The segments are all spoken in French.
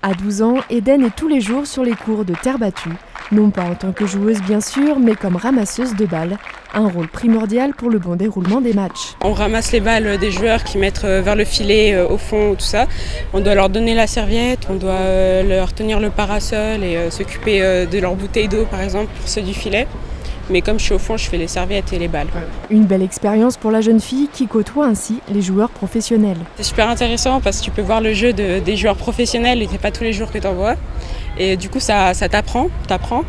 À 12 ans, Eden est tous les jours sur les cours de terre battue, non pas en tant que joueuse bien sûr, mais comme ramasseuse de balles, un rôle primordial pour le bon déroulement des matchs. On ramasse les balles des joueurs qui mettent vers le filet, au fond, tout ça. On doit leur donner la serviette, on doit leur tenir le parasol et s'occuper de leur bouteille d'eau par exemple pour ceux du filet. Mais comme je suis au fond, je fais les serviettes et les balles. Une belle expérience pour la jeune fille qui côtoie ainsi les joueurs professionnels. C'est super intéressant parce que tu peux voir le jeu des joueurs professionnels et c'est pas tous les jours que tu en vois. Et du coup, ça t'apprend,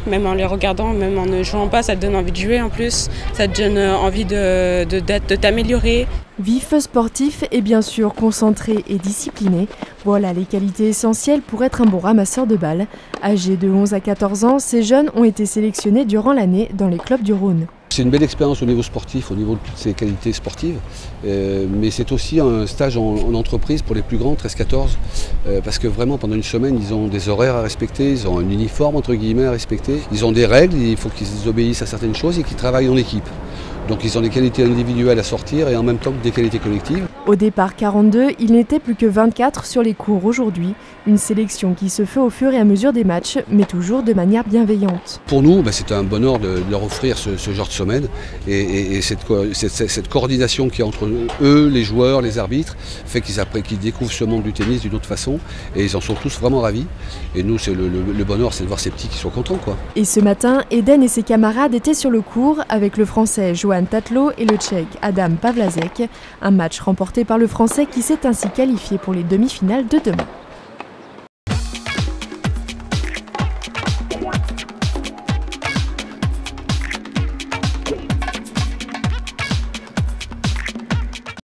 même en les regardant, même en ne jouant pas, ça te donne envie de jouer en plus, ça te donne envie de t'améliorer. Vif, sportif et bien sûr concentré et discipliné, voilà les qualités essentielles pour être un bon ramasseur de balles. Âgés de 11 à 14 ans, ces jeunes ont été sélectionnés durant l'année dans les clubs du Rhône. C'est une belle expérience au niveau sportif, au niveau de toutes ces qualités sportives, mais c'est aussi un stage en entreprise pour les plus grands, 13-14, parce que vraiment pendant une semaine ils ont des horaires à respecter, ils ont un uniforme entre guillemets à respecter, ils ont des règles, il faut qu'ils obéissent à certaines choses et qu'ils travaillent en équipe. Donc ils ont des qualités individuelles à sortir et en même temps des qualités collectives. Au départ 42, il n'était plus que 24 sur les cours aujourd'hui. Une sélection qui se fait au fur et à mesure des matchs, mais toujours de manière bienveillante. Pour nous, c'est un bonheur de leur offrir ce genre de semaine et cette coordination qui est entre eux, les joueurs, les arbitres, fait qu'ils découvrent ce monde du tennis d'une autre façon et ils en sont tous vraiment ravis. Et nous, c'est le bonheur, c'est de voir ces petits qui sont contents, quoi. Et ce matin, Eden et ses camarades étaient sur le court avec le Français Johan Tatlo et le Tchèque Adam Pavlazek. Un match remporté par le Français qui s'est ainsi qualifié pour les demi-finales de demain.